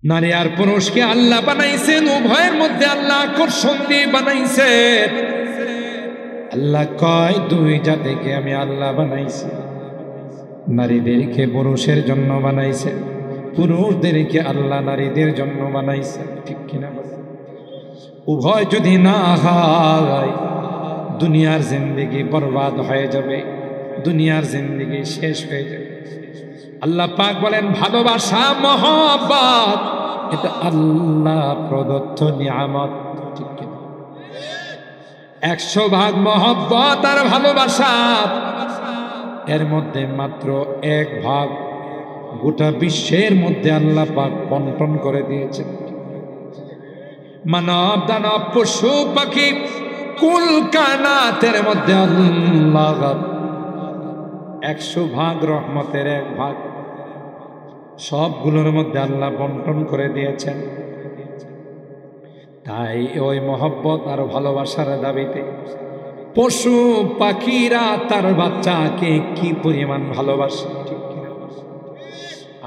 নারী আর পুরুষকে আল্লাহ বানাইছেন, উভয়ের মধ্যে আল্লাহ আকর্ষণ দিয়ে বানাইছেন। আল্লাহ কয় দুই জাতিকে আমি আল্লাহ বানাইছি, নারীদেরকে পুরুষের জন্য বানাইছে, পুরুষদেরকে আল্লাহ নারীদের জন্য বানাইছে। ঠিক কিনা? উভয় যদি না হয় দুনিয়ার জিন্দেগি বরবাদ হয়ে যাবে, দুনিয়ার জিন্দেগি শেষ হয়ে যাবে। আল্লাহ পাক বলেন ভালোবাসা মহব্বত এটা আল্লাহ প্রদত্ত নিয়ামত। ঠিক কিনা? 100 ভাগ মহব্বত আর ভালোবাসা, এর মধ্যে মাত্র 1 ভাগ গোটা বিশ্বের মধ্যে আল্লাহ পাক বন্টন করে দিয়েছেন। মানব দানব পশু পাখি কুল কায়নাতের মধ্যে আল্লাহ 100 ভাগ রহমতের 1 ভাগ সবগুলোর মধ্যে আল্লাহ বন্টন করে দিয়েছেন। তাই ওই মহব্বত আর ভালোবাসার দাবিতে পশু পাখিরা তার বাচ্চাকে কি পরিমাণ ভালোবাসে। ঠিক কিনা?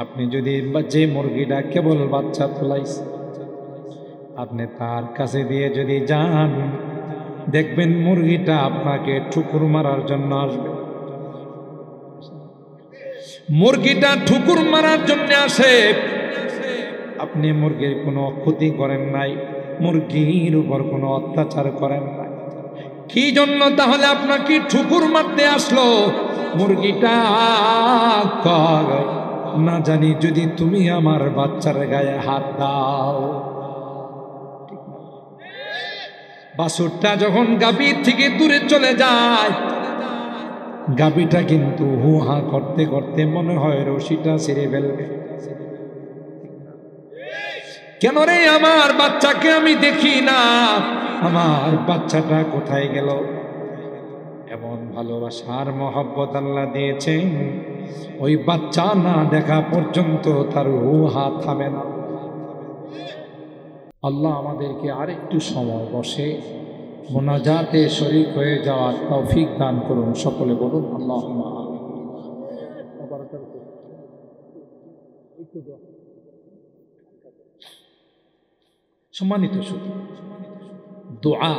আপনি যদি যে মুরগিটা কেবল বাচ্চা তোলাইছে, আপনি তার কাছে দিয়ে যদি যান, দেখবেন মুরগিটা আপনাকে ঠুকুর মারার জন্য আসবে। মুরগিটা ঠুকুর মারার জন্য আসে, আপনি মুরগির কোনো ক্ষতি করেন নাই, মুরগির উপর কোনো অত্যাচার করেন নাই। কি জন্য তাহলে আপনাকে ঠুকুর মারতে আসলো? মুরগিটা কয় না জানি যদি তুমি আমার বাচ্চার গায়ে হাত দাও। বাছুরটা যখন গাভীর থেকে দূরে চলে যায়, গাভীটা কিন্তু হু হা করতে করতে মনে হয় রশিটা ছিঁড়ে ফেলবে। কেন রে আমার বাচ্চাকে আমি দেখি না, আমার বাচ্চাটা কোথায় গেল? এমন ভালোবাসার মহব্বত আল্লাহ দিয়েছেন, ওই বাচ্চা না দেখা পর্যন্ত তার হু হা থামে না। আল্লাহ আমাদেরকে আরেকটু সময় বসে মোনাজাতে শরীক হয়ে যাওয়ার তৌফিক দান করুন। সকলে বলুন আল্লাহুম্মা আমিন। সম্মানিত শুধু দোয়া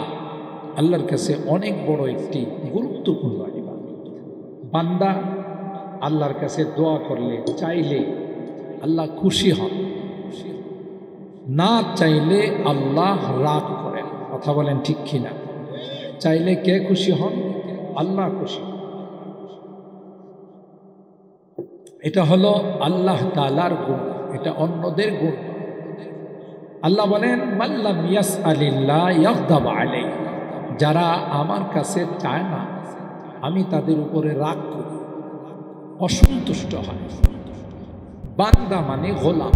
আল্লাহর কাছে অনেক বড় একটি গুরুত্বপূর্ণ ইবাদত। বান্দা আল্লাহর কাছে দোয়া করলে, চাইলে আল্লাহ খুশি হন, না চাইলে আল্লাহ রাগ করেন। কথা বলেন ঠিক কিনা? চাইলে কে খুশি হন? আল্লাহ খুশি হন। এটা হলো আল্লাহ তাআলার গুণ, এটা অন্যদের গুণ। আল্লাহ বলেন মাল্লাম ইয়াসআলিল্লাহ ইয়াগদাব আলাইহি, যারা আমার কাছে চায় না আমি তাদের উপরে রাগ করি, অসন্তুষ্ট হয়। বান্দা মানে গোলাম,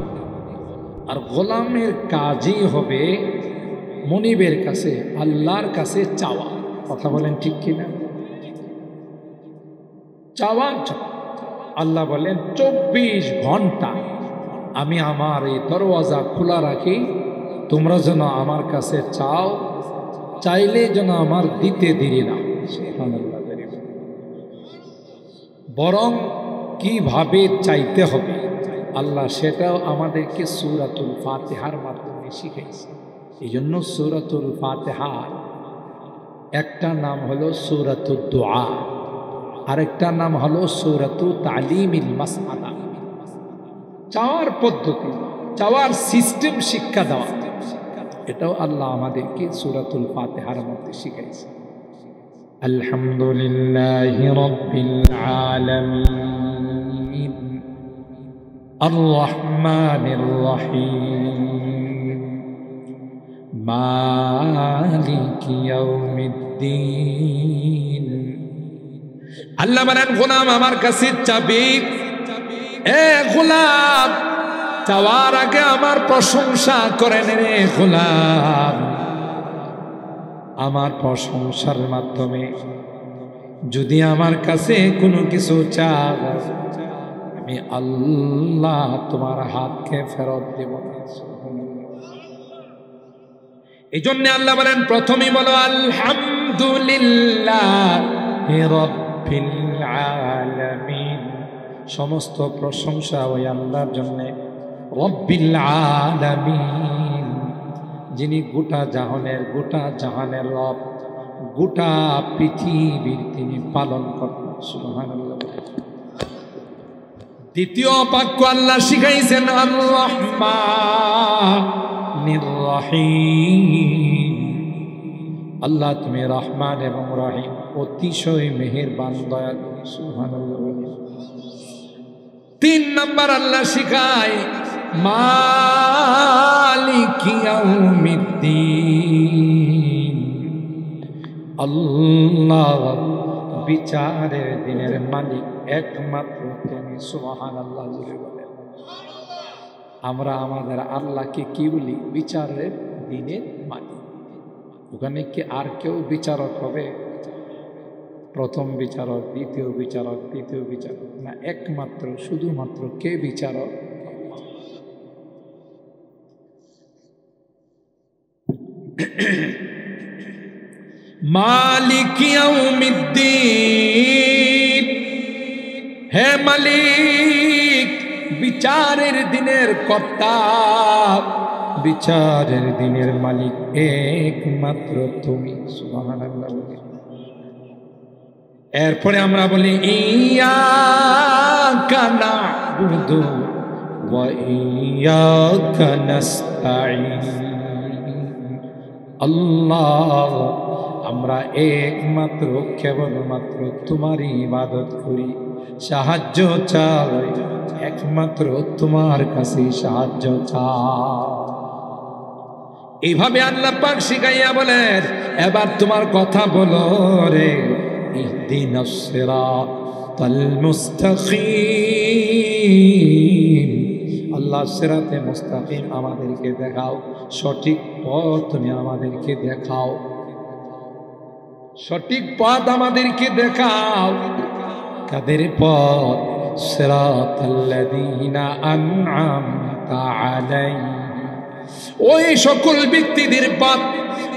আর গোলামের কাজই হবে মনিবের কাছে, আল্লাহর কাছে চাওয়া। কথা বলেন ঠিক কিনা? চাওয়া। আল্লাহ বলেন 24 ঘন্টা আমি আমার এই দরওয়াজা খোলা রাখি, তোমরা যেন আমার কাছে চাও, চাইলে যেন আমার দিতে দেরি না। বরং কিভাবে চাইতে হবে আল্লাহ সেটাও আমাদেরকে সূরাতুল ফাতিহার মাধ্যমে শিখাইছে। এই জন্য সূরাতুল ফাতিহার একটা নাম হলো সূরাতুদ দুআ, আরেকটা নাম হলো সূরাতুত তালিমিল মাসআলা। চাওয়ার পদ্ধতি, চাওয়ার সিস্টেম শিক্ষা দেওয়া, এটাও আল্লাহ আমাদেরকে সূরাতুল ফাতিহার মধ্যে শিখাইছে। আলহামদুলিল্লাহি রাব্বিল আলামিন আর রহমানির রহিম মালিকি ইয়াউমিদ্দিন। আল্লাহ বলেন গোলাম আমার কাছে চাবি, এ গোলাম চাওয়ার আগে আমার প্রশংসা করেন রে গোলাম। আমার প্রশংসার মাধ্যমে যদি আমার কাছে কোনো কিছু চাও, আমি আল্লাহ তোমার হাতকে ফেরত দেব। এই জন্য আল্লাহ বলেন প্রথমেই বলো আলহামদুলিল্লাহি রাব্বিল আলামিন। সমস্ত প্রশংসা ওই আল্লাহর জন্যে রব্বিল আলামিন, যিনি গোটা জাহানের রব, গোটা পৃথিবীর তিনি পালন করেন। সুবহানাল্লাহ। দ্বিতীয় বাক্য আল্লাহ শিখাইছেন আর রহমানির রহিম। আল্লাহ তুমি রহমান এবং রহিম, অতিশয় মেহেরবান দয়ালু। সুবহানাল্লাহ। তিন নম্বর আল্লাহ শিখায় মালিকি ইয়াউমিদ্দিন, আল্লাহ বিচারের দিনের মালিক একমাত্র তুমি। সুবহানাল্লাহ। আমরা আমাদের আল্লাহকে কি বলি? বিচারের দিনের মালিক। ওখানে কি আর কেউ বিচারক হবে? প্রথম বিচারক, দ্বিতীয় বিচারক, তৃতীয় বিচারক না, একমাত্র শুধুমাত্র কে বিচারক? মালিক ইয়াউমিদ্দিন, হে মালিক, বিচারের দিনের কর্তা, বিচারের দিনের মালিক একমাত্র তুমি। সুবহানাল্লাহ। এরপরে আমরা বলি ইয়াকা না'বুদু ওয়া ইয়াকা নাস্তাঈন, আল্লাহ আমরা একমাত্র কেবলমাত্র তোমারই ইবাদত করি, সাহায্য চাই একমাত্র তোমার কাছে সাহায্য চাই। এইভাবে আল্লাহ পাক শিখাইয়া বলেন, এবার তোমার কথা বলো রে। ইহদিনাস সিরাতাল মুস্তাকিম, আল্লাহ সিরাতে মুস্তাকিম আমাদেরকে দেখাও, সঠিক পথ তুমি আমাদেরকে দেখাও, সঠিক পথ আমাদেরকে দেখাও। কাদের পথ? সিরাতাল্লাযীনা আন'আমতা আলাইহিম, ওই সকল ব্যক্তিদের পথ,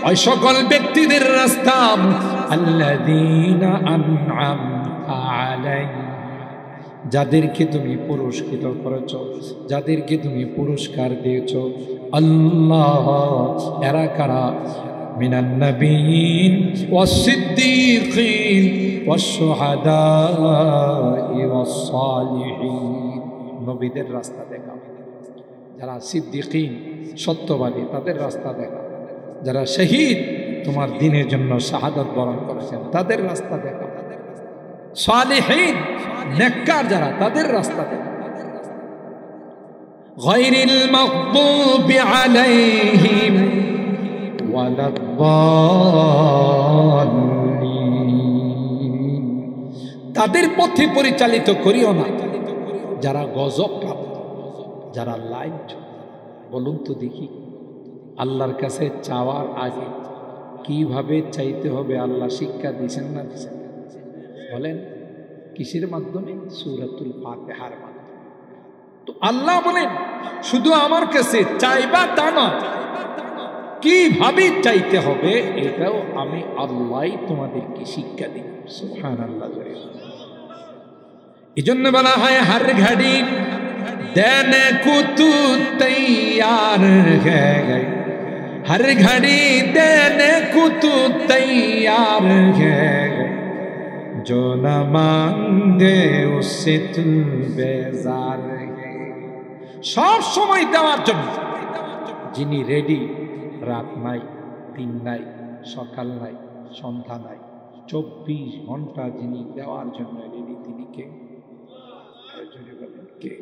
ওই সকল ব্যক্তিদের রাস্তা। আল্লাযীনা আন'আমতা আলাইহিম, যাদেরকে তুমি পুরস্কৃত করেছ, যাদেরকে তুমি পুরস্কার দিয়েছ। আল্লাহ এরা কারা? মিনান নাবিয়্যিন ওয়াস সিদ্দীকিন ওয়াস শুহাদাই ওয়াস সালিহিন, নবীদের রাস্তা দেখাও। যারা সিদ্দীকিন সত্যবাদী তাদের রাস্তা দেখাও, যারা শহীদ তোমার দ্বীনের জন্য শাহাদাত বরণ করেছেন তাদের রাস্তা দেখাও, সালিহিন নেককার যারা তাদের রাস্তা দেখাও। গায়রিল মাগদুবি আলাইহিম ওয়ালাদ-দাল্লিন, তাদের পথে পরিচালিত করিও না যারা গজব প্রাপ্ত, যারা লাইট। বলুন তো দেখি, আল্লাহর কাছে চাওয়ার আগে কিভাবে চাইতে হবে আল্লাহ শিক্ষা দিয়েছেন না দিয়েছেন? বলেন কিসের মাধ্যমে? সূরাতুল ফাতিহার মাধ্যমে। তো আল্লাহ বলেন শুধু আমার কাছে চাইবা তা নয়, কিভাবে চাইতে হবে এটাও আমি আল্লাহই তোমাদেরকে শিক্ষা দিই। সুবহানাল্লাহ। এজন্য বলা হয় হর ঘড়ি দেনে কো তু তৈয়ার হ্যায় গয়ে, হর ঘড়ি দেনে কো তু তৈয়ার হ্যায় গয়ে, जो न मांगे उससे तू बेजार है। সব সময় দেওয়ার জন্য যিনি রেডি, রাত নাই, দিন নাই, সকাল নাই, সন্ধ্যা নাই, 24 ঘন্টা যিনি দেওয়ার জন্য রেডি, তিনি কে? কে?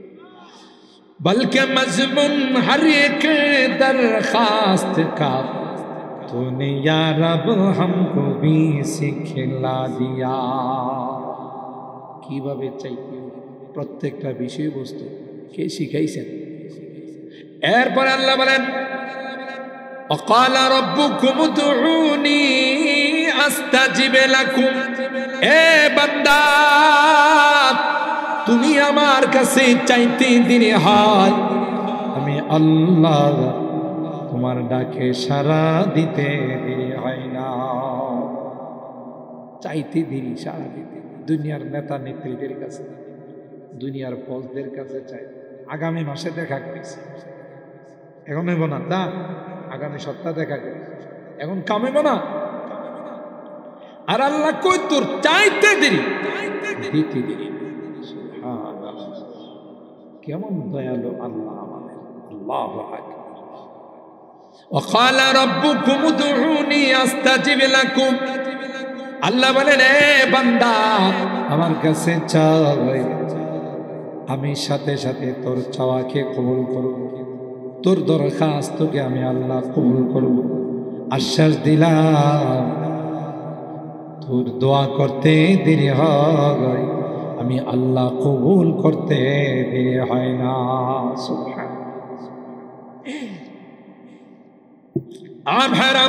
বলকে মজমুন হর এক দরখাস্ত কা तूने या रब हमको भी सिखला दिया। কিভাবে চাইতে প্রত্যেকটা বিষয়বস্তু কে শিখাইছেন? এরপর আল্লাহ বলেন وقال ربكم ادعوني استجب لكم, এ বান্দা তুমি আমার কাছে চাইতে দেরি হয়, আমি আল্লাহ তোমার ডাকে সাড়া দিতে দেরি হয় না। চাইতে দেরি, সাড়া দিতে। দুনিয়ার নেতা নেত্রীদের কাছে, দুনিয়ার বসদের কাছে চাই, আগামী মাসে দেখা করেছি, এখন হইব না, দা আগামী সপ্তাহ দেখা করি, এখন কামাইব না। আর আল্লাহ কই তোর চাইতে দেরি দিতে দেরি। কেমন দয়ালু আল্লাহ আমাদের। আল্লাহু আকবার। وقال ربكم ادعوني استجب لكم, আল্লাহ বলেন এ বান্দা আমার কাছে চাও, আমি সাথে সাথে তোর চাওয়াকে কবুল করব, তোর দরখাস্তকে আমি আল্লাহ কবুল করব। আশ্বাস দিলাম তোর দোয়া করতে দেরি হয়, আমি আল্লাহ কবুল করতে দেরি হয় না। আর ভাইরা,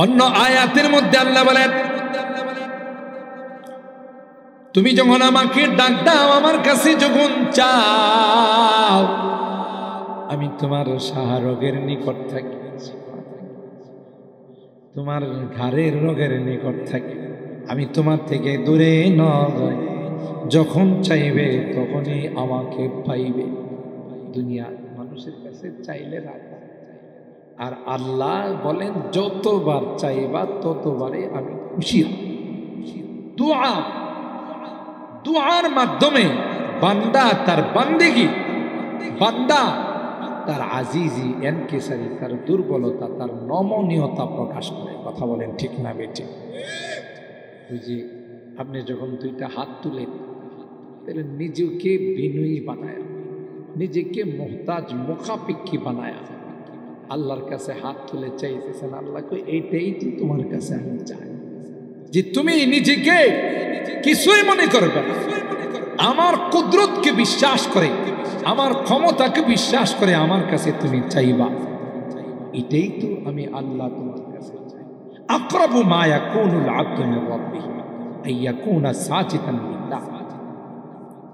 অন্য আয়াতের মধ্যে আল্লাহ বলেন তুমি যখন আমাকে ডাক দাও, আমার কাছে যখন চাও, আমি তোমার শাহরোগের নিকট থাকি, তোমার ঘাড়ের রোগের নিকট থাকি, আমি তোমার থেকে দূরে নয়। যখন চাইবে তখনই আমাকে পাইবে। দুনিয়া মানুষের কাছে চাইলে রাখা, আর আল্লাহ বলেন যতবার চাইবা ততবারে আমি খুশি হব। দুআ, দুআর মাধ্যমে বান্দা তার বান্দেগি, বান্দা তার আজিজি এনকেসারি, তার দুর্বলতা, তার নমনীয়তা প্রকাশ করে। কথা বলেন ঠিক না বেঠিক? ওই যে আপনি যখন দুইটা হাত তুলে তাহলে নিজেকে বিনয়ী বানায়া, নিজেকে মোহতাজ মুখাপেক্ষী বানায়া আল্লাহর কাছে হাত তুলে চাইতেছেন। আল্লাহ কই এইটাই তো তোমার কাছে আমি চাই, যে তুমি নিজেকে কিছুই মনে করবে না, আমার কুদরতকে বিশ্বাস করে, আমার ক্ষমতাকে বিশ্বাস করে আমার কাছে তুমি চাইবা। এটাই তো আমি আল্লাহ তোমার কাছে চাই। আকরাবু মা ইয়াকুনুল আবদু মির রাব্বিহি আইয়াকুনা সাজিদান লিল্লাহ।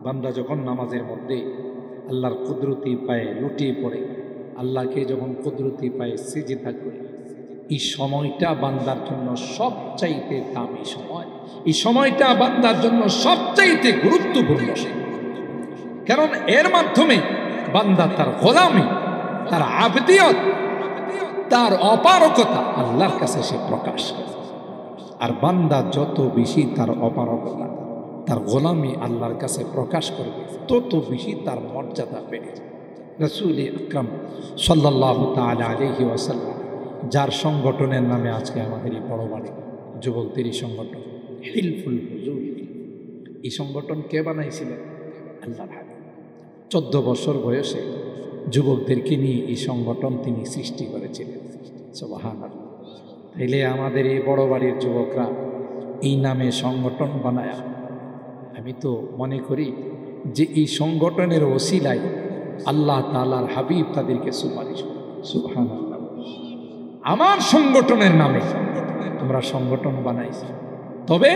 বান্দা যখন নামাজের মধ্যে আল্লাহর কুদরতি পায়ে লুটিয়ে পড়ে, আল্লাহকে যখন কুদরতি পায়ে সিজদা করে, এই সময়টা বান্দার জন্য সবচাইতে দামি সময়। এই সময়টা বান্দার জন্য সবচাইতে গুরুত্বপূর্ণ, কারণ এর মাধ্যমে বান্দা তার গোলামি, তার আবদিয়ত, তার অপারগতা আল্লাহর কাছে সে প্রকাশ করে। আর বান্দা যত বেশি তার অপারগতা, তার গোলামি আল্লাহর কাছে প্রকাশ করবে, তত বেশি তার মর্যাদা বেড়ে যাবে। রাসূল আকরাম সাল্লাল্লাহু তাআলা আলাইহি ওয়াসাল্লাম, যার সংগঠনের নামে আজকে আমাদের এই বড় বাড়ি যুবকদের এই সংগঠন হিলফুল হুজুর, এই সংগঠন কে বানাইছিলেন? আল্লাহর হাবিব। 14 বছর বয়সে যুবকদেরকে নিয়ে এই সংগঠন তিনি সৃষ্টি করেছিলেন। সুবহানাল্লাহ। তাইলে আমাদের এই বড় বাড়ির যুবকরা এই নামে সংগঠন বানায়া, আমি তো মনে করি যে এই সংগঠনের ওসিলায় আল্লাহ তাআলার হাবিব তাদেরকে সুপারিশ করে। সুবহানাল্লাহ। আমার সংগঠনের নামে তোমরা সংগঠন বানাইছো, তবে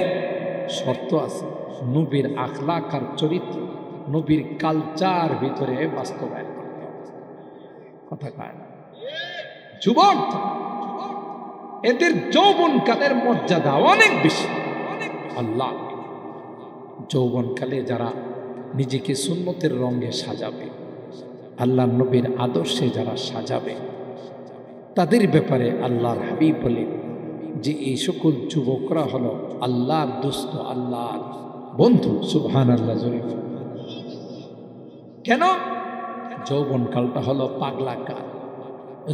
শর্ত আছে, নবীর আখলাক আর চরিত্র, নবীর কালচার ভিতরে বাস্তবায়ন করতে হবে। কথা কয় না যুবক, এদের যৌবনকালের মর্যাদা অনেক বেশি। আল্লাহ যৌবনকালে যারা নিজেকে সুন্নতের রঙে সাজাবে, আল্লাহ নবীর আদর্শে যারা সাজাবে, তাদের ব্যাপারে আল্লাহর হাবিব বলে যে এই সকল যুবকরা হলো আল্লাহর দোস্ত, আল্লাহর বন্ধু। সুবহানাল্লাহ। কেন? যৌবনকালটা হলো পাগলা কাল,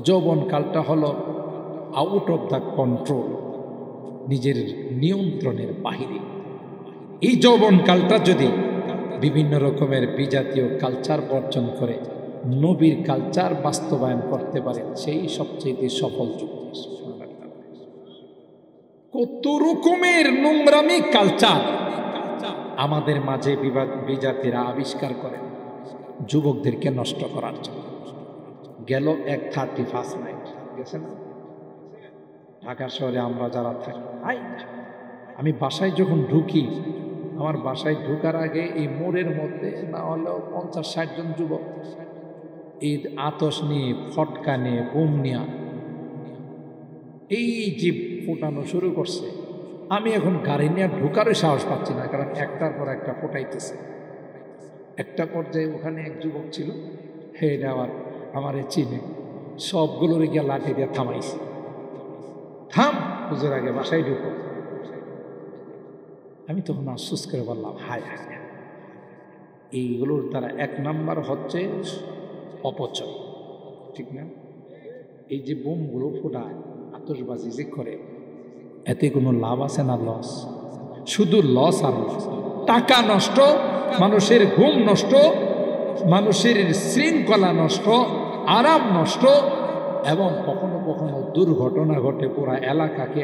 যৌবনকালটা হলো আউট অফ দ্য কন্ট্রোল, নিজের নিয়ন্ত্রণের বাহিরে। এই যৌবনকালটা যদি বিভিন্ন রকমের বিজাতীয় কালচার বর্জন করে নবীর কালচার বাস্তবায়ন করতে পারে, সেই সবচেয়ে সফল যুগ। কত রকমের নোংরামি কালচার আমাদের মাঝে বিজাতিরা আবিষ্কার করে যুবকদেরকে নষ্ট করার জন্য। গেল এক 31 নাইট গেছে না ঢাকা শহরে আমরা যারা থাকি। আমি বাসায় যখন ঢুকি, আমার বাসায় ঢুকার আগে এই মোড়ের মধ্যে না হলেও 50-60 জন যুবক এই আতশ নিয়ে, ফটকা নিয়ে, বোম নিয়ে এই যে ফোটানো শুরু করছে। আমি এখন গাড়ি নিয়ে ঢুকারও সাহস পাচ্ছি না, কারণ একটার পর একটা ফোটাইতেছে। একটা পর্যায়ে ওখানে এক যুবক ছিল, হে নেওয়ার আমারে চিনে, সবগুলোর গিয়ে লাঠি দিয়ে থামাইছে, থাম হুজুর আগে বাসায় ঢুকো। আমি তখন আফসোস করে বললাম, হায় হায়, এইগুলোর দ্বারা এক নাম্বার হচ্ছে অপচয়, ঠিক না? এই যে বোমগুলো ফোটায়, আতশবাজি যে করে, এতে কোনো লাভ আছে না লস? শুধু লস আর লস। টাকা নষ্ট, মানুষের ঘুম নষ্ট, মানুষের শৃঙ্খলা নষ্ট, আরাম নষ্ট, এবং কখনো কখনো দুর্ঘটনা ঘটে, পুরা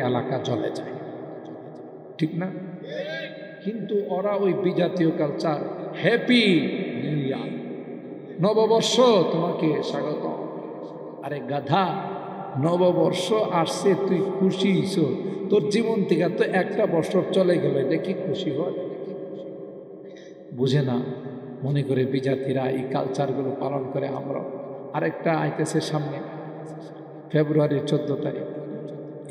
এলাকা জ্বলে যায়, ঠিক না? কিন্তু ওরা ওই বিজাতীয় কালচার, হ্যাপি নিউ ইয়ার, নববর্ষ তোমাকে স্বাগত। আরে গাধা, নববর্ষ আসছে, তুই খুশি হইছ? তোর জীবন থেকে তো একটা বছর চলে গেল, এটা কি খুশি হয়? বুঝে না, মনে করে বিজাতিরা এই কালচারগুলো পালন করে। আমরা আরেকটা আইতেছে সামনে, ফেব্রুয়ারির 14 তারিখ।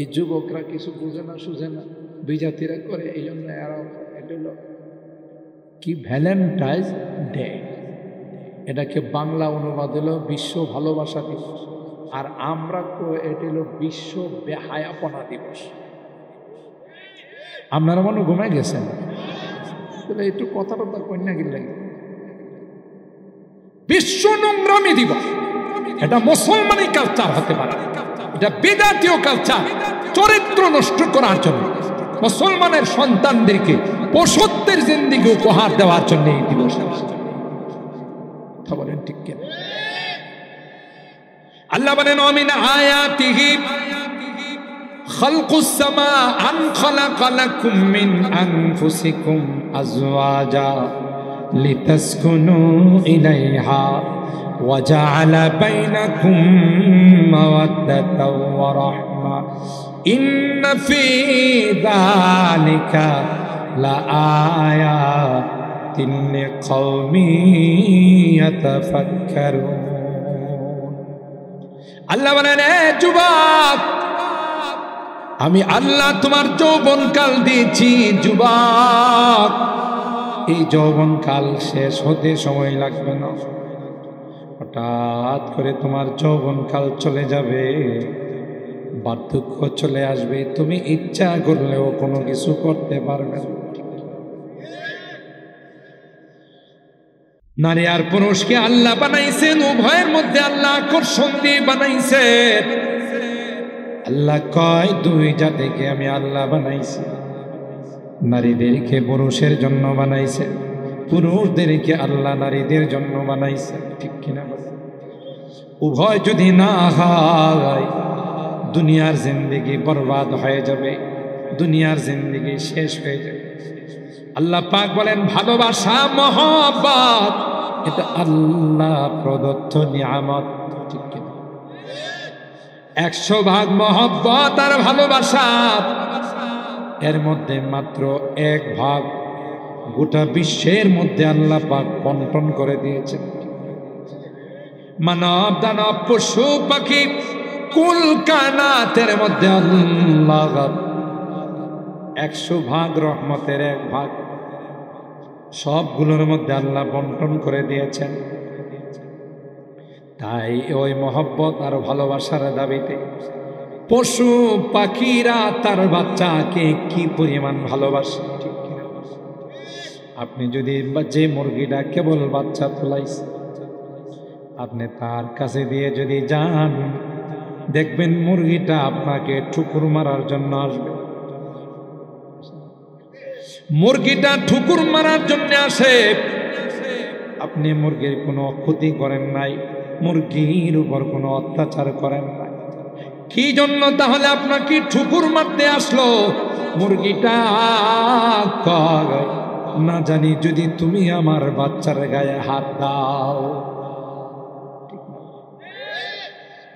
এই যুবকরা কিছু বুঝে না, সুঝে না, বিজাতিরা করে, এই জন্য এটা হলো কি ভ্যালেন্টাইন্স ডে, এটাকে বাংলা অনুবাদ হলো বিশ্ব ভালোবাসা দিবস, আর আমরা এটা হলো বিশ্ব বেহায়াপনা দিবস। আপনারা মনে ঘুমায় গেছেন? একটু কথাটা কন্যা গিয়ে লাগে, বিশ্ব নোংরামি দিবস। এটা মুসলমানি কালচার হতে পারে, এটা বিজাতীয় কালচার, চরিত্র নষ্ট করার জন্য, মুসলমানের সন্তানদেরকে পশুত্বের জিন্দেগি উপহার দেওয়ার জন্য এই দিবস। কথা বলেন ঠিক কিনা? আল্লাহ বলেন, আমিন আয়াতিহি খালকুস সামা আন খালাকা লাকুম মিন আনফুসিকুম আজওয়াজা লিতাসকুনু ইলাইহা ওয়া জাআলা বাইনাকুম মাওয়াদ্দাতাও ওয়া রাহমা ইন্না ফি যালিকা লাআয়াতিন লিকাওমিন ইয়াতাফাক্কারুন। আল্লাহ বলেন, এ যুবক, আমি আল্লাহ তোমার যৌবনকাল দিয়েছি। যুবক, এই যৌবনকাল শেষ হতে সময় লাগবে না, হঠাৎ করে তোমার যৌবনকাল চলে যাবে, বার্ধক্য চলে আসবে, তুমি ইচ্ছা করলেও কোনো কিছু করতে পারবে না। নারী আর পুরুষকে আল্লাহ বানাইছেন, উভয়ের মধ্যে আল্লাহ আকর্ষণ দিয়ে বানাইছেন। আল্লাহ কয়, দুই জাতিকে আমি আল্লাহ বানাইছি। নারীদেরকে পুরুষের জন্য বানাইছে, পুরুষদেরকে আল্লাহ নারীদের জন্য বানাইছে, ঠিক কিনা? উভয় যদি না হয়, দুনিয়ার জিন্দেগি বরবাদ হয়ে যাবে, দুনিয়ার জিন্দেগি শেষ হয়ে যাবে। আল্লাহ পাক বলেন, ভালোবাসা, মহব্বত, এটা আল্লাহ প্রদত্ত নিয়ামত, ঠিক কিনা? 100 ভাগ মহব্বত আর ভালোবাসা, এর মধ্যে মাত্র 1 ভাগ গোটা বিশ্বের মধ্যে আল্লাহ পাক বন্টন করে দিয়েছেন। মানব দানব পশু পাখি কুল কায়নাতের মধ্যে আল্লাহ 100 ভাগ রহমতের 1 ভাগ সবগুলোর মধ্যে আল্লাহ বন্টন করে দিয়েছেন। তাই ওই মহব্বত আর ভালোবাসার দাবিতে পশু পাখিরা তার বাচ্চাকে কি পরিমাণ ভালোবাসে, ঠিক কিনা? আপনি যদি যে মুরগিটা কেবল বাচ্চা তোলাইছে, আপনি তার কাছে দিয়ে যদি যান, দেখবেন মুরগিটা আপনাকে ঠুকুর মারার জন্য আসবে। মুরগিটা ঠুকুর মারার জন্য আসে, আপনি মুরগির কোনো ক্ষতি করেন নাই, মুরগির উপর কোনো অত্যাচার করেন নাই, কি জন্য তাহলে আপনাকে ঠুকুর মারতে আসলো? মুরগিটা না জানি যদি তুমি আমার বাচ্চার গায়ে হাত দাও।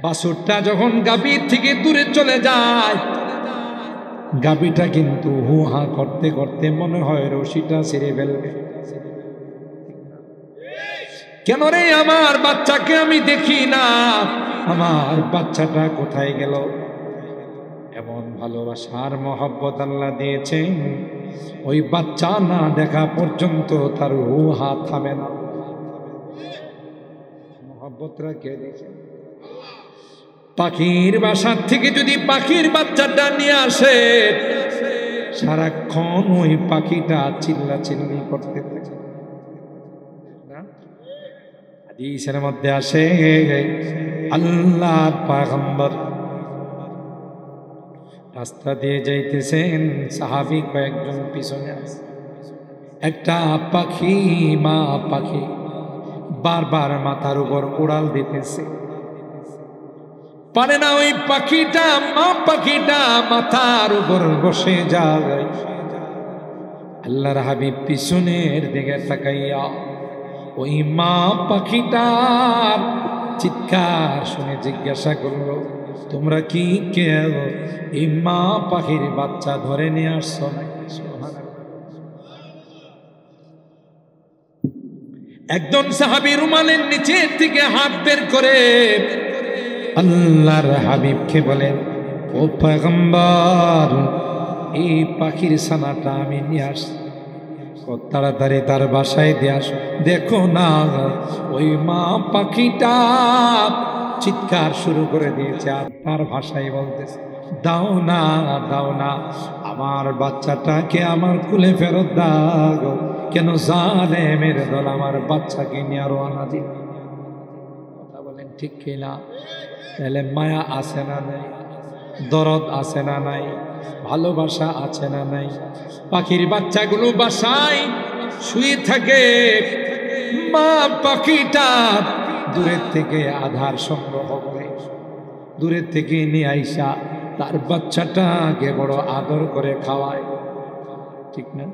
বাছুরটা যখন গাভীর থেকে দূরে চলে যায়, গাভীটা কিন্তু হু হা করতে করতে মনে হয় রশিটা ছিঁড়ে ফেলবে। কেন রে, আমার বাচ্চাকে আমি দেখি না, আমার বাচ্চাটা কোথায় গেল? এমন ভালোবাসার মহব্বত আল্লাহ দিয়েছেন, ওই বাচ্চা না দেখা পর্যন্ত তার হু হা থামে না। মহব্বত কে দিয়েছে? পাখির বাসার থেকে যদি পাখির বাচ্চাটা নিয়ে আসে, সারাক্ষণ ওই পাখিটা চিল্লা চিল্লি করতে থাকে। হাদিসের মধ্যে আসে আল্লাহর পয়গম্বর রাস্তা দিয়ে যাইতেছেন, সাহাবী কয়েকজন পিছনে আছে। একটা পাখি, মা পাখি বারবার মাথার উপর উড়াল দিতেছে, পারে না ওই পাখিটা, মা পাখিটা মাথার উপর বসে যায়। আল্লাহর হাবিব পিছনের দিকে তাকাইয়া ওই মা পাখিটার চিৎকার শুনে জিজ্ঞাসা করলো, তোমরা কি কেউ এই মা পাখির বাচ্চা ধরে নিয়ে আসছো? একজন সাহাবী রুমালের নিচে থেকে হাত বের করে আল্লাহর হাবিবকে বলেন, ও পয়গম্বর, এই পাখির ছানাটা আমি নিয়ে আসছি, তাড়াতাড়ি তার বাসায় দিয়ে আস। দেখো না, ওই মা পাখিটা চিৎকার শুরু করে দিয়েছে আর তার ভাষায় বলতেছে, দাও না, দাও না, আমার বাচ্চাটাকে আমার কুলে ফেরত দাও। কেন জালেমের দল আমার বাচ্চাকে নিয়ে আরো আনা দিল? কথা বলেন ঠিক কিনা? তাহলে মায়া আছে না নাই? দরদ আছে না নাই? ভালোবাসা আছে না নাই? পাখির বাচ্চাগুলো বাসায় শুয়ে থাকে, মা পাখিটা দূরের থেকে আধার সংগ্রহ করে দূরের থেকে নিয়ে আইসা তার বাচ্চাটাকে বড় আদর করে খাওয়ায়, ঠিক না?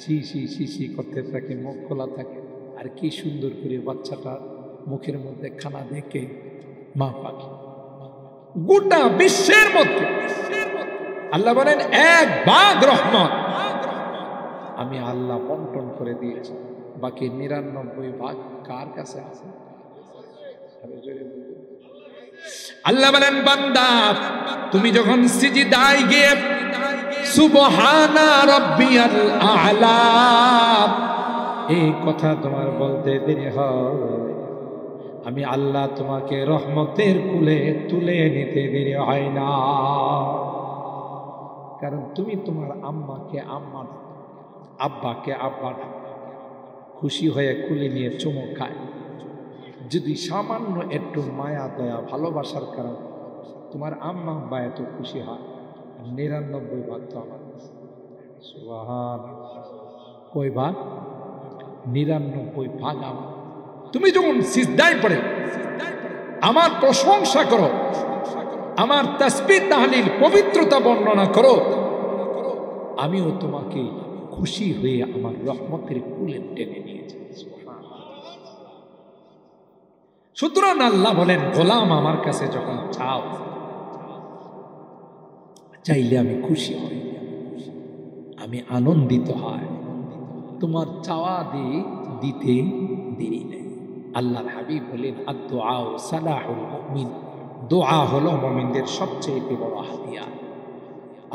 সি সি সি সি করতে থাকে, মুখ খোলা থাকে, আর কি সুন্দর করে বাচ্চাটা মুখের মধ্যে খানা দেখে মা পাখি। গোটা বিশ্বের মধ্যে আল্লাহ বলেন, এক ভাগ রহমত আমি আল্লাহ বন্টন করে দিয়েছি, বাকি 99 ভাগ কার কাছে আছে? আল্লাহ বলেন, বান্দা তুমি যখন সিজদায় গিয়ে সুবহানা রাব্বিয়াল আ'লা এই কথা তোমার বলতে দেরি হয়, আমি আল্লাহ তোমাকে রহমতের কুলে তুলে নিতে দেরি হয় না। কারণ তুমি তোমার আম্মাকে আম্মা, আব্বাকে আব্বা, খুশি হয়ে কুলে নিয়ে চুমো খায়। যদি সামান্য একটু মায়া দয়া ভালোবাসার কারণে তোমার আম্মা আব্বা এত খুশি হয়, 99 ভাগ তো আমার। সুবহানাল্লাহ, কই ভাগ? 99 ভাগ আমার। তুমি যখন সিজদায় পড়ে আমার প্রশংসা করো, আমার তাসবিহ তাহলিল পবিত্রতা বর্ণনা করো, আমিও তোমাকে খুশি হয়ে আমার রহমতের কুলে টেনে নিয়েছি। সুতরাং আল্লাহ বলেন, গোলাম আমার কাছে যখন চাও, চাইলে আমি খুশি হই, আমি আনন্দিত হয়, তোমার চাওয়া দিতে দেরি নেই। আল্লাহর হাবিব বলেন, আদ-দুআ সালাহুল মুমিন, দোয়া হলো মুমিনদের সবচেয়ে বড় হাতিয়ার।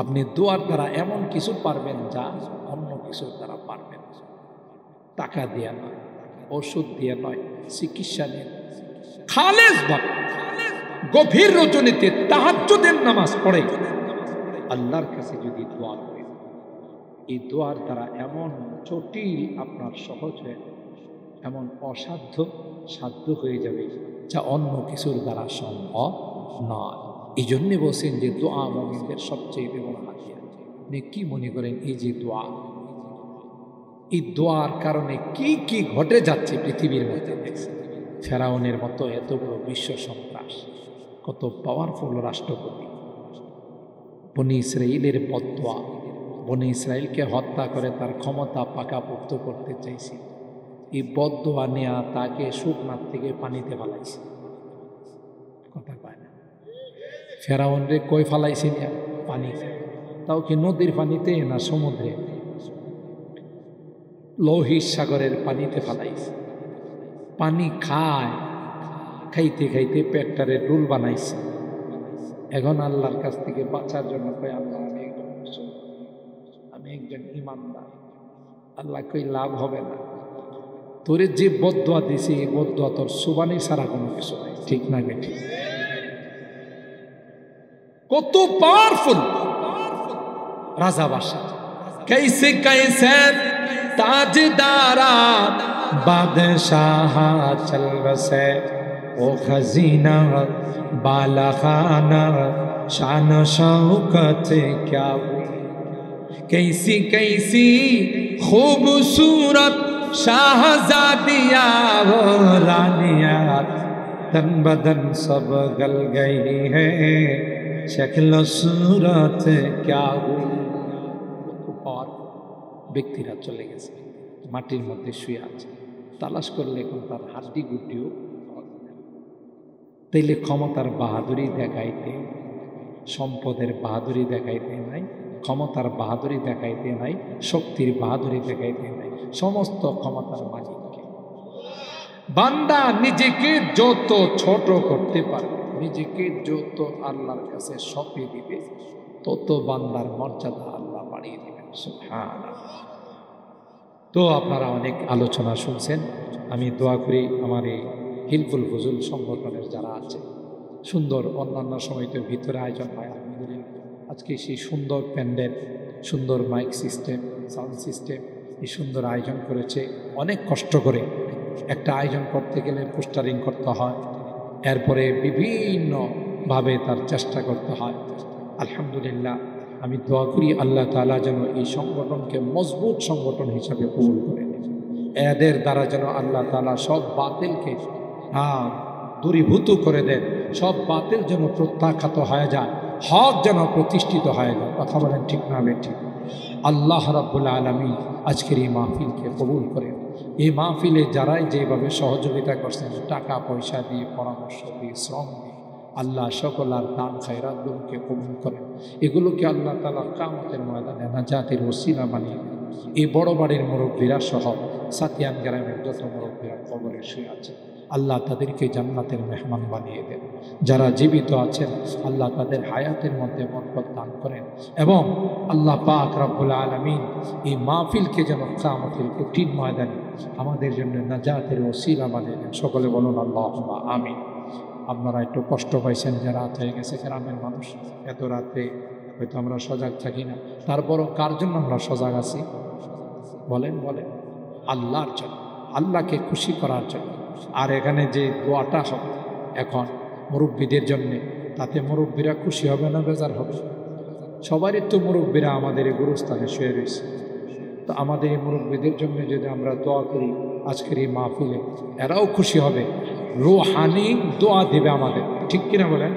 আপনি দোয়ার দ্বারা এমন কিছু পারবেন যা অন্য কিছুর দ্বারা পারবেন। টাকা দিয়ে নয়, ওষুধ দিয়ে নয়, চিকিৎসা নিয়ে, খালেস ভাবে গভীর রজনীতে তাহাজ্জুদের নামাজ পড়ে আল্লাহর কাছে যদি দোয়া করেন, এই দোয়ার দ্বারা এমন জটিল আপনার সহজ হয়ে, এমন অসাধ্য সাধ্য হয়ে যাবে যা অন্য কিছুর দ্বারা সম্ভব নয়। এই জন্যে বলছেন যে দোয়া মুমিনদের সবচেয়ে বড় হাতিয়ার। আপনি কি মনে করেন এই যে দোয়া, এই দোয়ার কারণে কি কি ঘটে যাচ্ছে পৃথিবীর মধ্যে? ফেরাউনের মতো এত বড় বিশ্ব সন্ত্রাস, কত পাওয়ারফুল রাষ্ট্রপতি, বনি ইসরাইলের বদদোয়া, বনি ইসরাইলকে হত্যা করে তার ক্ষমতা পাকাপোক্ত করতে চাইছে, এই বদদোয়া নেয়া তাকে শুকনার থেকে পানিতে ফালাইছে। কথা পায় না, ফেরাউন রে কই ফালাইছে না? পানি। তাও কি নদীর পানিতে না সমুদ্রে? লোহিত সাগরের পানিতে ফালাইছে। পানি খায়, খাইতে খাইতে পেটটারে ডুল বানাইছে। এখন আল্লাহর কাছ থেকে বাঁচার জন্য কই, আল্লাহ আমি একজন ইমানদার। আল্লাহ কই লাভ হবে না, তোরে যে বদদোয়া দিছে এই বদদোয়া তোর সুবানি ছাড়া কোনো কিছু নাই, ঠিক না বেঠি? কত পাওয়ারফুল রাজা বাদশা। कैसे कैसे ताजदारा बादशाह चल बसे ओ खजीना बाला खाना शान शौकत क्या हुई। कैसी कैसी खूबसूरत शाहजादिया वो रानिया तन बदन सब गल गई है शक्ल सूरत क्या हुई। ব্যক্তিরা চলে গেছে, মাটির মধ্যে শুয়ে আছে, তালাশ করলে এখন তার হাড্ডি গুটিও। তাইলে ক্ষমতার বাহাদুরি দেখাইতে, সম্পদের বাহাদুরি দেখাইতে নাই, ক্ষমতার বাহাদুরি দেখাইতে নাই, শক্তির বাহাদুরি দেখাইতে নাই, সমস্ত ক্ষমতার মালিককে। বান্দা নিজেকে যত ছোট করতে পারবে, নিজেকে যত আল্লাহর কাছে সঁপে দিবে, তত বান্দার মর্যাদা আল্লাহ বাড়িয়ে দেবেন। সুবহানাল্লাহ। তো আপনারা অনেক আলোচনা শুনছেন, আমি দোয়া করি আমার এই হিলফুল ফুজুল সংগঠনের যারা আছে, সুন্দর অন্যান্য সময় তো ভিতরে আয়োজন হয়, আলহামদুলিল্লাহ আজকে সেই সুন্দর প্যান্ডেল, সুন্দর মাইক সিস্টেম, সাউন্ড সিস্টেম, এই সুন্দর আয়োজন করেছে। অনেক কষ্ট করে একটা আয়োজন করতে গেলে পোস্টারিং করতে হয়, এরপরে বিভিন্নভাবে তার চেষ্টা করতে হয়। আলহামদুলিল্লাহ আমি দোয়া করি আল্লাহ তাআলা যেন এই সংগঠনকে মজবুত সংগঠন হিসাবে কবুল করে নেন। এদের দ্বারা যেন আল্লাহ তাআলা সব বাতিলকে দূরীভূত করে দেন, সব বাতিল যেন প্রত্যাখ্যাত হয়ে যায়, হক যেন প্রতিষ্ঠিত হয়ে যায়। কথা বলেন ঠিক না ঠিক? আল্লাহ রাব্বুল আলামিন আজকের এই মাহফিলকে কবুল করেন। এই মাহফিলে যারাই যেভাবে সহযোগিতা করছেন, টাকা পয়সা দিয়ে, পরামর্শ দিয়ে, শ্রম দিয়ে, আল্লাহ সকল আর দান খায়রাতগুলোকে কবুল করেন। এগুলোকে আল্লাহ তাআলা কিয়ামতের ময়দানে নাজাতের ওসিলা বানিয়ে দেন। এই বড় বাড়ির মুরব্বীরা সহ সাতিয়ান গ্রামের যত মুরব্বীরা কবরে শুয়ে আছে, আল্লাহ তাদেরকে জান্নাতের মেহমান বানিয়ে দেন। যারা জীবিত আছেন আল্লাহ তাদের হায়াতের মধ্যে বরকত দান করেন, এবং আল্লাহ পাক রব্বুল আলামিন এই মাহফিলকে যেন কিয়ামতের কঠিন ময়দানে আমাদের জন্য নাজাতের ওসিলা বানিয়ে দেন। সকলে বলুন আল্লাহুম্মা আমিন। আপনারা একটু কষ্ট পাইছেন যে রাত হয়ে গেছে, গ্রামের মানুষ এত রাতে হয়তো আমরা সজাগ থাকি না, তারপরও কার জন্য আমরা সজাগ আছি বলেন? বলেন আল্লাহর জন্য, আল্লাহকে খুশি করার জন্য। আর এখানে যে দোয়াটা হবে এখন মুরব্বীদের জন্যে, তাতে মুরব্বীরা খুশি হবে না বেজার হবে? সবারই তো মুরব্বীরা আমাদের এই গুরুস্থানে শুয়ে রয়েছে, তো আমাদের এই মুরব্বীদের জন্য যদি আমরা দোয়া করি আজকের এই মাহফিলে, এরাও খুশি হবে, রুহানি দোয়া দিবে আমাদের, ঠিক কিনা বলেন?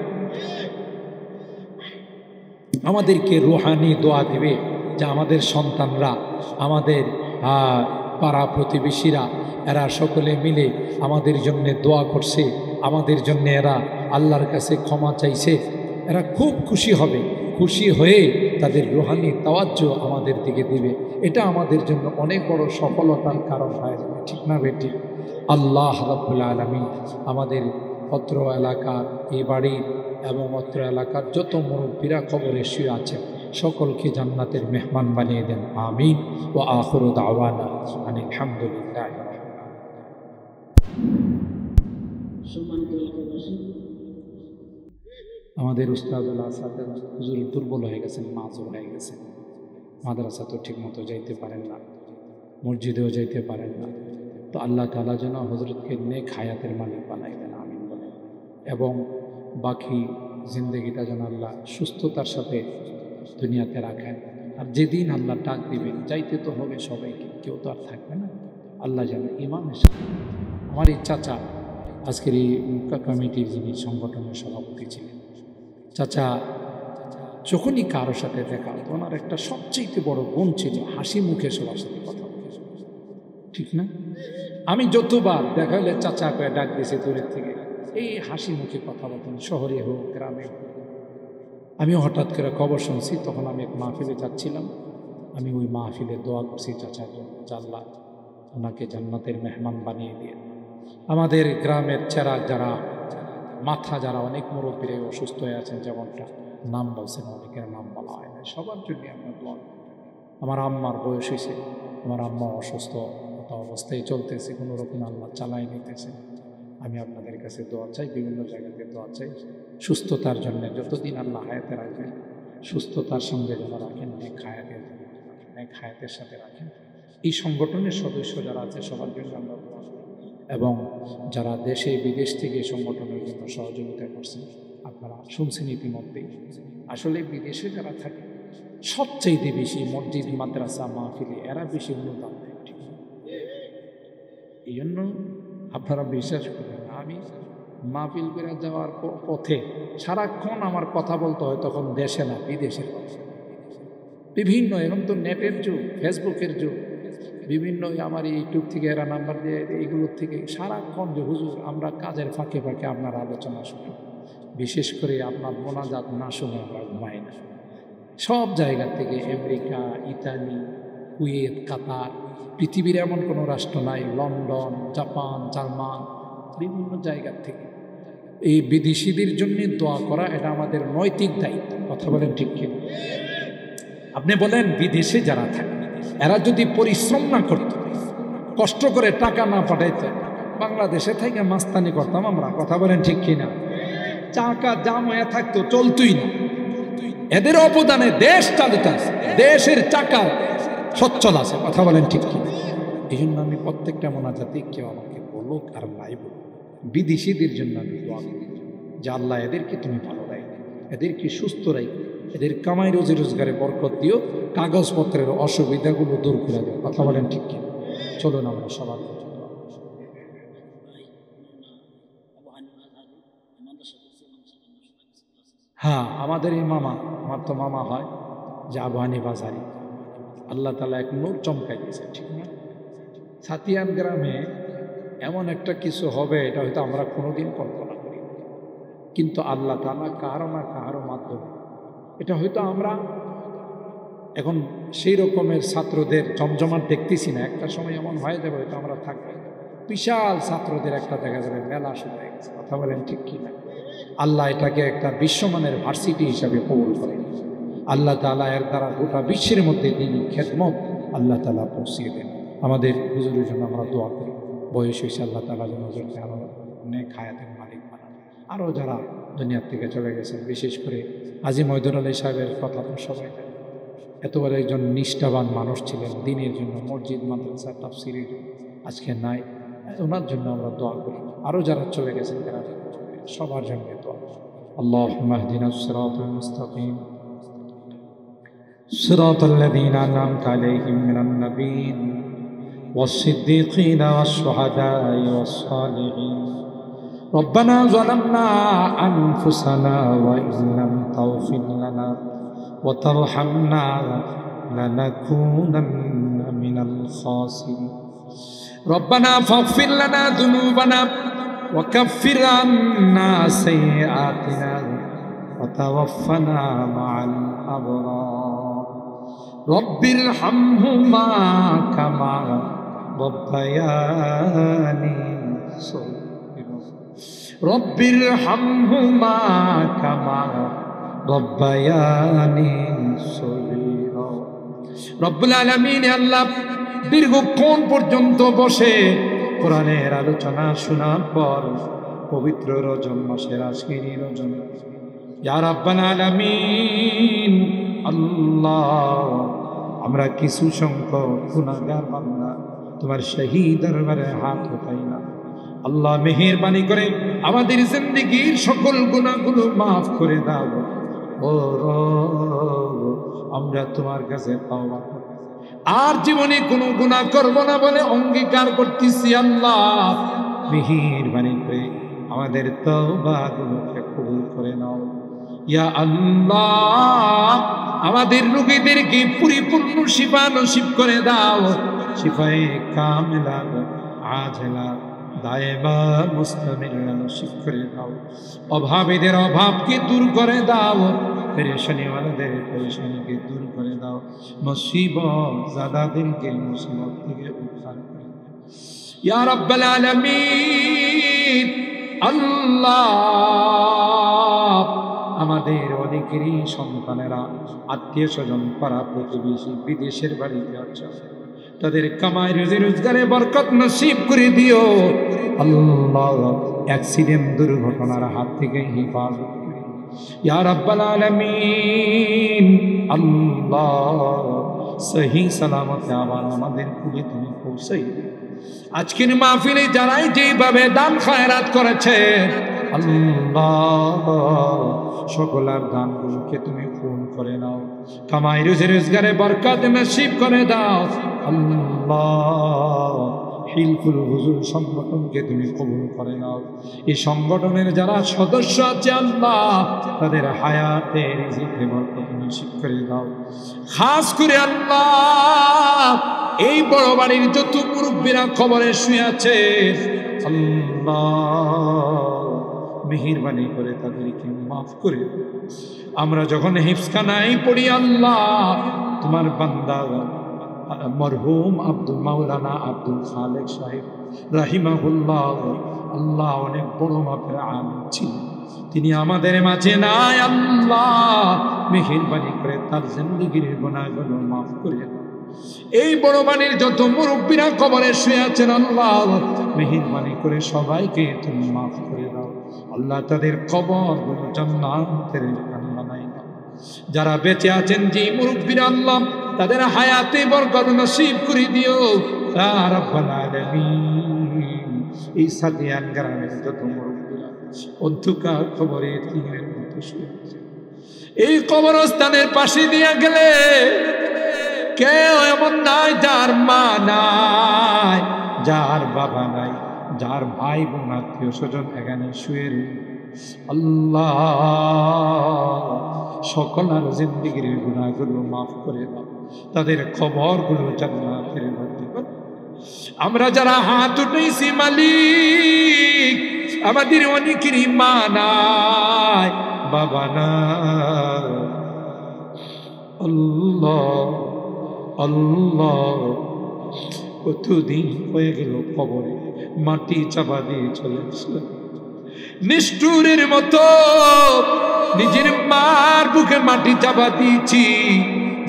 আমাদেরকে রুহানি দোয়া দিবে যে আমাদের সন্তানরা, আমাদের পাড়া প্রতিবেশীরা, এরা সকলে মিলে আমাদের জন্য দোয়া করছে, আমাদের জন্য এরা আল্লাহর কাছে ক্ষমা চাইছে, এরা খুব খুশি হবে। খুশি হয়ে তাদের রুহানি তাওয়াজ্জু আমাদের দিকে দিবে। এটা আমাদের জন্য অনেক বড় সফলতার কারণ হয়ে যাবে, ঠিক না বেটি? আল্লাহ রাব্বুল আলামিন আমাদের অত্র এলাকার, এই বাড়ির এবং অত্র এলাকার যত মুরব্বীরা কবরে শুয়ে আছেন সকলকে জান্নাতের মেহমান বানিয়ে দেন। আমিন। ওয়া আখিরু দাওয়ানা আনিল হামদুলিল্লাহ। আমাদের উস্তাদুল আসাদের হুজুর দুর্বল হয়ে গেছেন, মাজুর হয়ে গেছেন, মাদ্রাসা তো ঠিক মতো যাইতে পারেন না, মসজিদেও যাইতে পারেন না। তো আল্লাহ তাআলা যেন হজরতকে নেক হায়াতের মালিক বানাই দেন, আমিন বলেন। এবং বাকি জিন্দগিটা যেন আল্লাহ সুস্থতার সাথে দুনিয়াতে রাখেন। আর যেদিন আল্লাহ ডাক দিবেন যাইতে তো হবে সবাইকে, কেউ তো আর থাকবে না। আল্লাহ যেন ইমানের সাথে, আমার এই চাচা আজকের এই কমিটির যিনি সংগঠনের সভাপতি ছিলেন, চাচা যখনই কারোর সাথে দেখা হতো ওনার একটা সবচেয়ে বড় গুণ ছিল হাসি মুখে সবার সাথে কথা বলে, ঠিক না? আমি যতবার দেখা হলে চাচা করে ডাক দিয়েছে দূরের থেকে, এই হাসি মুখে কথা বলতেন, শহরে হোক গ্রামে হোক। আমিও হঠাৎ করে খবর শুনছি, তখন আমি এক মাহফিলে যাচ্ছিলাম, আমি ওই মাহফিলে দোয়া করছি চাচার জন্য, আল্লাহ ওনাকে জান্নাতের মেহমান বানিয়ে দিয়ে। আমাদের গ্রামের চেরাগ যারা, মাথা যারা, অনেক মুরব্বীরা অসুস্থ হয়ে আছেন, যেমনটা নাম বলছেন, অনেকের নাম বলা হয় না, সবার জন্য আমরা দোয়া করি। আমার আম্মার বয়স হয়েছে, আমার আম্মা অসুস্থ, মতো অবস্থায় চলতেছে, কোনো রকম আল্লাহ চালাই নিতেছে। আমি আপনাদের কাছে দোয়া চাই, বিভিন্ন জায়গাতে দোয়া চাই সুস্থতার জন্য। যতদিন আল্লাহ হায়াতে রাখবেন, সুস্থতার সঙ্গে যেন রাখেন, নেক হায়াতের জন্য, নেক হায়াতের সাথে রাখেন। এই সংগঠনের সদস্য যারা আছে সবার জন্য আমরা দোয়া করি, এবং যারা দেশে বিদেশ থেকে সংগঠনের জন্য সহযোগিতা করছেন, আপনারা শুনছেন ইতিমধ্যেই। আসলে বিদেশে যারা থাকে সবচেয়ে বেশি মসজিদ, মাদ্রাসা, মাহফিলে এরা বেশি অনুদান দেয়, ঠিক না? এই জন্য আপনারা বিশ্বাস করেন, আমি মাহফিল করে যাওয়ার পথে সারাক্ষণ আমার কথা বলতে হয়, তখন দেশে না বিদেশে। বিভিন্ন, এখন তো নেটের যুগ, ফেসবুকের যুগ, বিভিন্ন আমার ইউটিউব থেকে এরা নাম্বার দিয়ে এইগুলোর থেকে সারাক্ষণ যে হুজুর আমরা কাজের ফাঁকে ফাঁকে আপনার আলোচনা শুনি, বিশেষ করে আপনার মোনাজাত না শুনে আমরা ঘুমাই না। সব জায়গা থেকে, আমেরিকা, ইতালি, কুয়েত, কাতার, পৃথিবীর এমন কোনো রাষ্ট্র নাই, লন্ডন, জাপান, জার্মান, বিভিন্ন জায়গা থেকে এই বিদেশিদের জন্য দোয়া করা এটা আমাদের নৈতিক দায়িত্ব। কথা বলেন ঠিক কি? আপনি বলেন বিদেশে যারা থাকে এরা যদি পরিশ্রম না করত, কষ্ট করে টাকা না পাঠাইতো, বাংলাদেশে থেকে মাস্তানি করতাম আমরা। কথা বলেন ঠিক কিনা? চাকা জাম হয়ে থাকতো, চলতই না। এদের অবদানে দেশ চালিত আছে, দেশের চাকা সচ্ছল আছে। কথা বলেন ঠিক কিনা? এই জন্য আমি প্রত্যেকটা মোনাজাতে কেউ আমাকে বলুক আর নাই বলুক, বিদেশিদের জন্য আমি দোয়া করি যে আল্লাহ এদেরকে তুমি ভালো রাখো, এদেরকে সুস্থ রাখো, এদের কামাই রোজি রোজগারে বরকত দিও, কাগজপত্রের অসুবিধাগুলো দূর করে দিও। কথা বলেন ঠিক কিনা? চলুন আমরা সবার কথা। হ্যাঁ, আমাদের এই মামা, আমার তো মামা হয় যে আবু হানিফা আজহারী, আল্লাহ তাআলা এক নূর চমকাই দিয়েছে, ঠিক না? সাতিয়ান গ্রামে এমন একটা কিছু হবে, এটা হয়তো আমরা কোনোদিন কল্পনা করি, কিন্তু আল্লাহ তাআলা কারো না কারো মাধ্যমে এটা হয়তো আমরা এখন সেই রকমের ছাত্রদের জমজমাট দেখতেছি না। একটা সময় এমন হয়ে যাবে, হয়তো আমরা থাকবো, বিশাল ছাত্রদের একটা দেখা যাবে মেলা শুরু হয়ে গেছে। কথা বলেন ঠিক কিনা? আল্লাহ এটাকে একটা বিশ্বমানের ভার্সিটি হিসাবে কবুল করেন। আল্লাহ তাআলা এর দ্বারা গোটা বিশ্বের মধ্যে দিনই খেদমত আল্লাহ তাআলা পৌঁছিয়ে দেন। আমাদের হুজুরের জন্য আমরা দোয়া করি, বয়স হয়েছে, আল্লাহ তাআলা যেন হুজুরকে আরও নেক হায়াতের মালিক বানান। আরও যারা দুনিয়ার থেকে চলে গেছেন, বিশেষ করে হাজী মঈদুর আলী সাহেবের কথা তো সবাই জানেন। এত বড় একজন নিষ্ঠাবান মানুষ ছিলেন, দিনের জন্য, মসজিদ, মাদ্রাসা, তাফসীরের আজকে নাই, ওনার জন্য আমরা দোয়া করি। আরও যারা চলে গেছেন তারা সবার জন্য দোয়া। আল্লাহুম্মা ইহদিনাস সিরাতাল মুস্তাকিম সিরাতাল লাযীনা আন'আমতা আলাইহিম মিনান নাবিয়্যিন ওয়াস-সিদ্দীকিনা ওয়াশ-শুহাদা'i ওয়াস-সালিহিন। রব্বানা যালামনা আনফুসানা ওয়া ইন লাম তাগফির লানা ওয়া তারহামনা লানাকুনান্না মিনাল খাসিরিন। রব্বানা ফাগফির লানা যুনুবানা ওয়া কাফির আন্না সাইয়্যাতিনা ওয়া তাওয়াফফানা মা'আল আবরার। রব্বির হামহুমা কামা রাব্বায়ানি সগীরা। রব্বির হামহুমা কামা রাব্বায়ানি সগীরা। রব্বুল আলামিন আল্লাহ দীর্ঘক্ষণ পর্যন্ত বসে কোরআনের আলোচনা শোনার পর পবিত্র রজব মাসের আজকের রজব, ইয়া রাব্বাল আলামিন আল্লাহ, আমরা কিছু সংখ্যক গুনাহগার বান্দা তোমার শাহী দরবারে হাত উঠাইলাম। আল্লাহ মেহেরবানি করে আমাদের জিন্দেগীর সকল গুনাহগুলো মাফ করে দাও। ও রব, আমরা তোমার কাছে তওবা করি, আর জীবনে কোনো গুনাহ করব না বলে অঙ্গীকার করতেছি। আল্লাহ মেহেরবানি করে আমাদের তওবাগুলোকে কবুল করে নাও। ইয়া আল্লাহ, আমাদের রোগীদেরকে পরিপূর্ণ শিফা নসিব করে দাও। শিফায়ে কামিলা আজলা দায়েমা মুস্তামিরা নসিব করে দাও। অভাবীদের অভাবকে দূর করে দাও, পেরেশানিওয়ালাদের পেরেশানিকে দূর করে দাও। মুসিবত জাদাদেরকে মুসিবত থেকে উদ্ধার করে দাও। ইয়া রাব্বাল আলামিন আল্লাহ, আমাদের অনেকেরই সন্তানেরা, আত্মীয় স্বজন, পাড়া প্রতিবেশী বিদেশের বাড়িতে আছে, তাদের কামাই রুজি রোজগারে বরকত নসিব করে দিও আল্লাহ। অ্যাক্সিডেন্ট দুর্ঘটনার হাত থেকে হিফাজত করে ইয়া রাব্বাল আলামিন। আল্লাহ সহি সালামতে আবার আমাদের কুলে তুমি পৌঁছাই দিও। আজকের মাহফিলে যারাই যেভাবে দান খায়রাত করেছে আল্লাহ সকলের দানগুলোকে তুমি পূর্ণ করে নাও, কামাই রুজি রোজগারে বরকত নসিব করে দাও আল্লাহ। হিলফুল হুজুর সংগঠনকে তুমি কবুল করে নাও। এই সংগঠনের যারা সদস্য আছে আল্লাহ তাদের হায়াতে রিজিকে বরকত নসিব করে দাও। খাস করে আল্লাহ এই বড় বাড়ির যত মুরব্বীরা কবরে শুয়ে আছে আল্লাহ মেহেরবানি করে তাদেরকে মাফ করে দাও। আমরা যখন হিফজখানায় পড়ি আল্লাহ তোমার বান্দা মরহুম আব্দুল মাওলানা আব্দুল খালেক সাহেব রাহিমাহুল্লাহ আল্লাহ অনেক বড় মাপের আলিম ছিলেন, তিনি আমাদের মাঝে নাই আল্লাহ মেহেরবানি করে তার জিন্দেগীর গুনাহগুলো মাফ করে দাও। এই বড় বাড়ির যত মুরব্বীরা কবরে শুয়ে আছেন আল্লাহ মেহেরবানি করে সবাইকে তুমি মাফ করে দাও আল্লাহ। তাদের কবরগুলো জান্নাতের বাগান বানাই দাও। যারা বেঁচে আছেন যে মুরব্বীরা আল্লাহ তাদের হায়াতে বরকত নসিব করে দিও ইয়া রাব্বাল আলামিন। এই সাদিয়ান গ্রামের যত মুরব্বীরা অন্ধকার কবরে তিনের মতো শুয়ে আছে, এই কবরস্থানের পাশে দিয়ে গেলে কেউ এমন নাই যার মা নাই, যার বাবা নাই, যার ভাই বোন আত্মীয় স্বজন এখানে শুয়ে আল্লাহ সকলের জিন্দেগীর গুনাহগুলো মাফ করে দাও, তাদের কবরগুলো জান্নাতের মধ্যে। আমরা যারা হাত উঠেছি মালিক আমাদের অনেকেরই মা নাই বাবা নাই আল্লাহ আল্লাহ। কতদিন হয়ে গেল কবরে মাটি চাপা দিয়ে চলে আসলাম, নিষ্ঠুরের মতো নিজের মার বুকে মাটি চাপা দিয়েছি,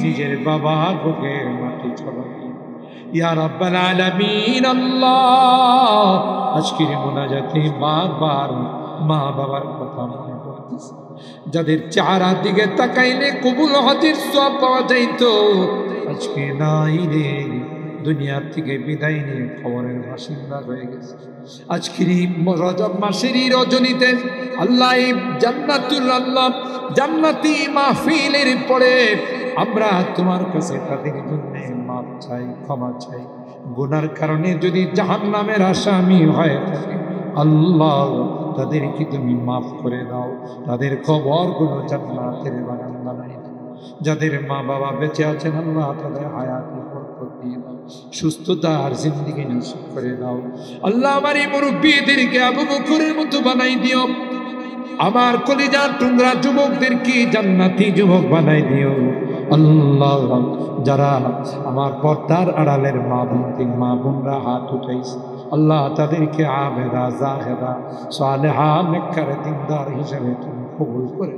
নিজের বাবার বুকে মাটি চাপা দিয়েছি। ইয়া রাব্বাল আলামিন আল্লাহ আজকের মোনাজাতে বারবার মা বাবার কথা মনে পড়তেছে, যাদের চেহারা দিকে তাকাইলে কবুল হজের সওয়াব পাওয়া যাইতো আজকে নাই রে, দুনিয়ার থেকে বিদায় নিয়ে কবরের বাসিন্দা হয়ে গেছে। আজকের রজব মাসেরই রজনীতে আল্লাহ জান্নাতুল আল্লাহ জান্নাতি মাহফিলের পরে আমরা তোমার কাছে তাদের জন্য মাফ চাই, ক্ষমা চাই। গুনার কারণে যদি জাহান্নামের আসামি হয় থাকে আল্লাহ তাদেরকে তুমি মাফ করে দাও, তাদের কবরগুলো জান্নাতের বাগান বানাই দাও। যাদের মা বাবা বেঁচে আছেন আল্লাহ তাদের হায়াতে বরকত দিয়ে দাও, সুস্থতা আর জিন্দেগি নসিব করে দাও আল্লাহ। আমার এই মুরব্বীদেরকে আবু বকরের মতো বানাই দিও, আমার কলিজার টুকরা যুবকদেরকে জান্নাতি যুবক বানাই দিও আল্লাহ। যারা আমার পর্দার আড়ালের মা বোনরা হাত উঠাইছে আল্লাহ তাদেরকে আবেদা জাহেদা সালেহা নেককার দিনদার হিসেবে তুমি কবুল করে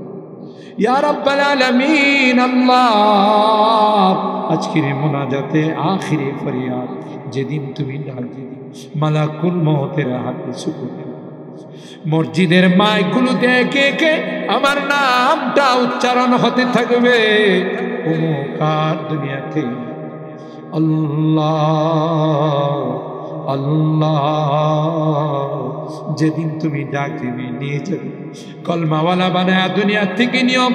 ইয়া রাব্বাল আলামিন আল্লাহ। আজকের মোনাজাতে আখিরি ফরিয়াদ যেদিন তুমি ডাক দিবি মালাকুল মউতের হাতে সুকুতে মসজিদের মাইকগুলোতে একে একে আমার নামটা উচ্চারণ হতে থাকবে, অমুকার দুনিয়াতে আল্লাহ আল্লাহ। যেদিন তুমি ডাক দিবি নিয়ে যাবে কলমাওয়ালা বানায়া দুনিয়ার থেকে নিও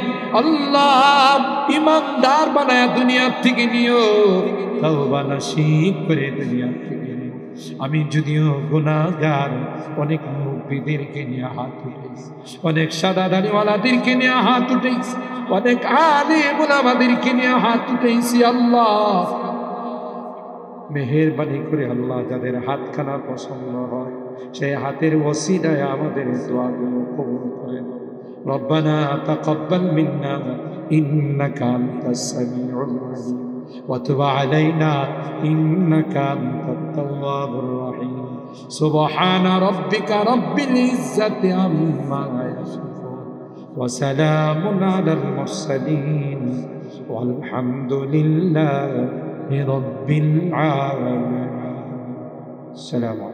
আল্লাহ, ইমানদার বানায়া দুনিয়ার থেকে নিও, তওবা নসিব করে দুনিয়ার থেকে নিও। আমি যদিও গুনাহগার, অনেক মুরব্বীদেরকে নিয়ে হাত উঠেছি, অনেক সাদা দাড়িওয়ালাদেরকে নিয়ে হাত উঠেছি, অনেক আলেম ওলামাদেরকে নিয়ে হাত উঠেছি আল্লাহ। মেহেরবানি করে আল্লাহ যাদের হাতখানা পছন্দ হয় সেই হাতের ওসিলায় আমাদের দোয়াগুলো কবুল করে নাও। রব্বানা তাকাব্বাল মিন্না ইন্নাকা আনতাস সামিউল আলিম ওয়া তুব আলাইনা ইন্নাকা আনতাত তাওয়াবুর রহিম। সুবহানা রাব্বিকা রাব্বিল ইজ্জাতি আম্মা ইয়াসিফুন ওয়া সালামুন আলাল মুরসালিন ওয়াল হামদুলিল্লাহি رب العالمين. السلام عليكم.